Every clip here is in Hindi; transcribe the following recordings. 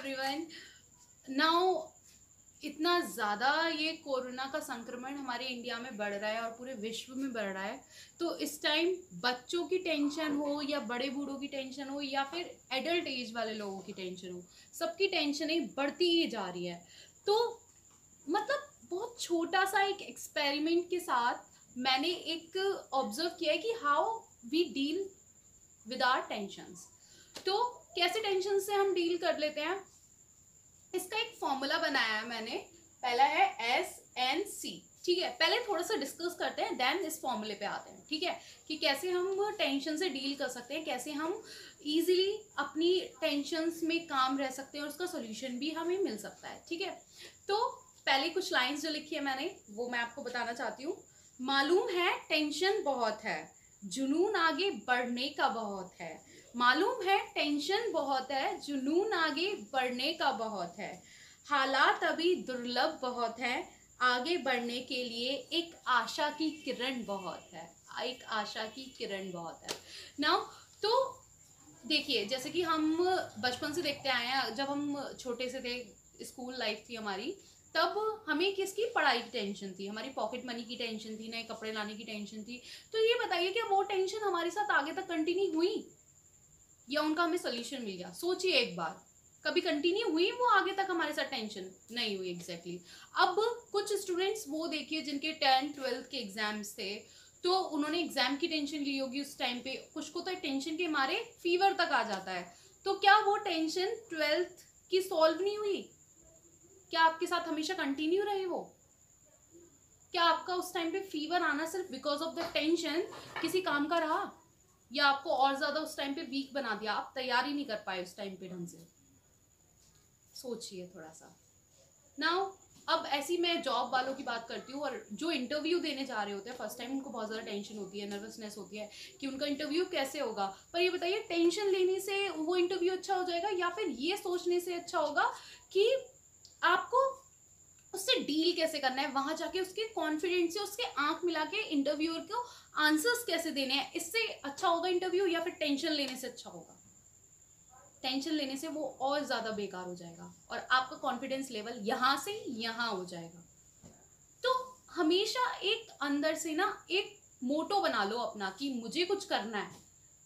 एवरीवन। नाउ इतना ज़्यादा ये कोरोना का संक्रमण हमारे इंडिया में बढ़ रहा है और पूरे विश्व में बढ़ रहा है, तो इस टाइम बच्चों की टेंशन हो या बड़े बूढ़ों की टेंशन हो या फिर एडल्ट एज वाले लोगों की टेंशन हो, सबकी टेंशनें बढ़ती ही जा रही है। तो मतलब बहुत छोटा सा एक एक्सपेरिमेंट के साथ मैंने एक ऑब्जर्व किया है कि how we deal with our tensions. तो कैसे टेंशन से हम डील कर लेते हैं, इसका एक फॉर्मूला बनाया है मैंने। पहला है SNC। ठीक है, पहले थोड़ा सा डिस्कस करते हैं, देन इस फॉर्मूले पे आते हैं। ठीक है, कि कैसे हम टेंशन से डील कर सकते हैं, कैसे हम इजीली अपनी टेंशन्स में काम रह सकते हैं और उसका सोल्यूशन भी हमें मिल सकता है। ठीक है, तो पहले कुछ लाइंस जो लिखी है मैंने वो मैं आपको बताना चाहती हूँ। मालूम है टेंशन बहुत है, जुनून आगे बढ़ने का बहुत है। मालूम है टेंशन बहुत है, जुनून आगे बढ़ने का बहुत है। हालात अभी दुर्लभ बहुत है, आगे बढ़ने के लिए एक आशा की किरण बहुत है। एक आशा की किरण बहुत है। नाउ तो देखिए, जैसे कि हम बचपन से देखते आए हैं, जब हम छोटे से थे, स्कूल लाइफ थी हमारी, तब हमें किसकी पढ़ाई की टेंशन थी, हमारी पॉकेट मनी की टेंशन थी, नए कपड़े लाने की टेंशन थी। तो ये बताइए कि वो टेंशन हमारे साथ आगे तक कंटिन्यू हुई या उनका हमें सोल्यूशन मिल गया? सोचिए एक बार, कभी कंटिन्यू हुई वो आगे तक हमारे साथ टेंशन? नहीं हुई। एग्जैक्टली। अब कुछ स्टूडेंट्स वो देखिए जिनके 10th-12th के एग्जाम्स थे, तो उन्होंने एग्जाम की टेंशन ली होगी उस टाइम पे। कुछ को तो टेंशन के मारे फीवर तक आ जाता है। तो क्या वो टेंशन 12th की सॉल्व नहीं हुई? क्या आपके साथ हमेशा कंटिन्यू रहे वो? क्या आपका उस टाइम पे फीवर आना सिर्फ बिकॉज ऑफ द टेंशन किसी काम का रहा, या आपको और ज्यादा उस टाइम पे वीक बना दिया, आप तैयार ही नहीं कर पाए उस टाइम पे ढंग से? सोचिए थोड़ा सा। नाउ अब ऐसी मैं जॉब वालों की बात करती हूँ, और जो इंटरव्यू देने जा रहे होते हैं फर्स्ट टाइम, उनको बहुत ज़्यादा टेंशन होती है, नर्वसनेस होती है कि उनका इंटरव्यू कैसे होगा। पर ये बताइए, टेंशन लेने से वो इंटरव्यू अच्छा हो जाएगा या फिर ये सोचने से अच्छा होगा कि आपको उससे डील कैसे करना है, वहां जाके उसके कॉन्फिडेंस से उसके आंख मिला के इंटरव्यूअर को आंसर्स कैसे देने हैं, इससे अच्छा होगा इंटरव्यू या फिर टेंशन लेने से अच्छा होगा? टेंशन लेने से वो और ज्यादा बेकार हो जाएगा और आपका कॉन्फिडेंस लेवल यहाँ से यहाँ हो जाएगा। तो हमेशा एक अंदर से ना एक मोटो बना लो अपना कि मुझे कुछ करना है,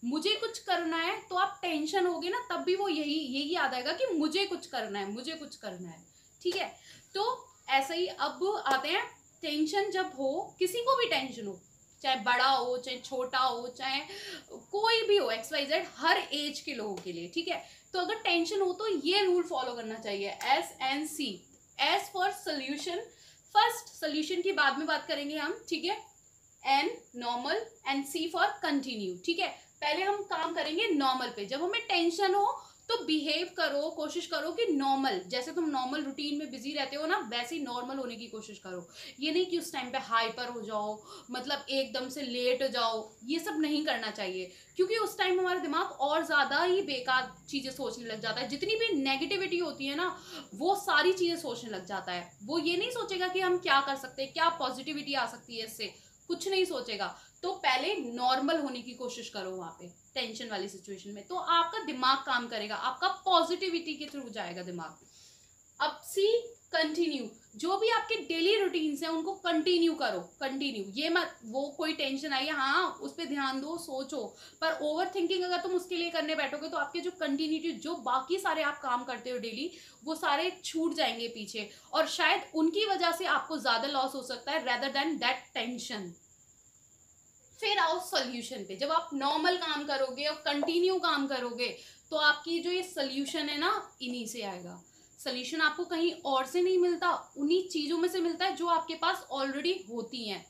मुझे कुछ करना है। तो आप टेंशन होगे ना, तब भी वो यही याद आएगा कि मुझे कुछ करना है, मुझे कुछ करना है। ठीक है, तो ऐसा ही अब आते हैं, टेंशन जब हो, किसी को भी टेंशन हो, चाहे बड़ा हो चाहे छोटा हो चाहे कोई भी हो, XYZ, हर एज के लोगों के लिए। ठीक है, तो अगर टेंशन हो तो ये रूल फॉलो करना चाहिए, SNC। S for solution, first solution की बाद में बात करेंगे हम। ठीक है, N normal and C for continue. ठीक है, पहले हम काम करेंगे नॉर्मल पे। जब हमें टेंशन हो तो बिहेव करो, कोशिश करो कि नॉर्मल, जैसे तुम नॉर्मल रूटीन में बिजी रहते हो ना, वैसे ही नॉर्मल होने की कोशिश करो। ये नहीं कि उस टाइम पे हाइपर हो जाओ, मतलब एकदम से लेट हो जाओ, ये सब नहीं करना चाहिए, क्योंकि उस टाइम हमारा दिमाग और ज्यादा ही बेकार चीजें सोचने लग जाता है। जितनी भी नेगेटिविटी होती है ना, वो सारी चीजें सोचने लग जाता है। वो ये नहीं सोचेगा कि हम क्या कर सकते हैं, क्या पॉजिटिविटी आ सकती है इससे, कुछ नहीं सोचेगा। तो पहले नॉर्मल होने की कोशिश करो वहां पे टेंशन वाली सिचुएशन में, तो आपका दिमाग काम करेगा, आपका पॉजिटिविटी के थ्रू जाएगा दिमाग। अब C कंटिन्यू, जो भी आपके डेली रूटीन्स हैं उनको कंटिन्यू करो। कंटिन्यू, ये मत वो कोई टेंशन आई है हाँ उस पर ध्यान दो, सोचो, पर ओवर थिंकिंग अगर तुम उसके लिए करने बैठोगे तो आपके जो कंटिन्यूटी, जो बाकी सारे आप काम करते हो डेली, वो सारे छूट जाएंगे पीछे, और शायद उनकी वजह से आपको ज्यादा लॉस हो सकता है रेदर देन दैट टेंशन। फिर आओ सोल्यूशन पे। जब आप नॉर्मल काम करोगे और कंटिन्यू काम करोगे तो आपकी जो ये सोल्यूशन है ना, इन्हीं से आएगा। सोल्यूशन आपको कहीं और से नहीं मिलता, उन्हीं चीजों में से मिलता है जो आपके पास ऑलरेडी होती हैं।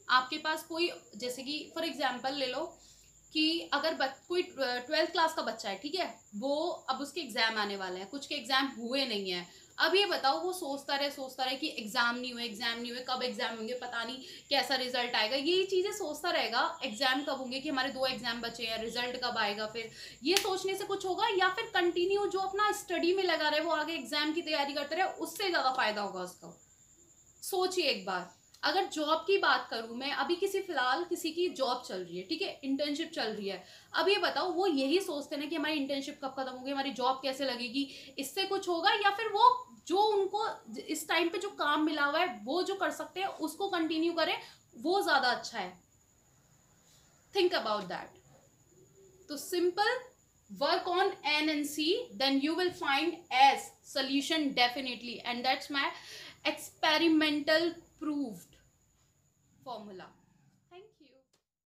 आपके पास कोई, जैसे कि फॉर एग्जांपल ले लो कि अगर कोई 12th क्लास का बच्चा है, ठीक है, वो अब उसके एग्जाम आने वाले हैं, कुछ के एग्जाम हुए नहीं है। अब ये बताओ, वो सोचता रहे कि एग्जाम नहीं हुए, एग्जाम नहीं हुए, कब एग्जाम होंगे, पता नहीं कैसा रिजल्ट आएगा, यही चीजें सोचता रहेगा। एग्जाम कब होंगे, कि हमारे 2 एग्जाम बचे हैं, रिजल्ट कब आएगा, फिर ये सोचने से कुछ होगा? या फिर कंटिन्यू जो अपना स्टडी में लगा रहे, वो आगे एग्जाम की तैयारी करते रहे, उससे ज्यादा फायदा होगा उसका? सोचिए एक बार। अगर जॉब की बात करूं मैं, अभी फिलहाल किसी की जॉब चल रही है, ठीक है, इंटर्नशिप चल रही है। अब ये बताओ, वो यही सोचते हैं कि हमारी इंटर्नशिप कब खत्म होगी, हमारी जॉब कैसे लगेगी, इससे कुछ होगा, या फिर वो जो उनको इस टाइम पे जो काम मिला हुआ है वो जो कर सकते हैं उसको कंटिन्यू करें, वो ज्यादा अच्छा है। Think about that. तो simple, work on N and C, then you will find S solution definitely, and that's my experimental proved formula.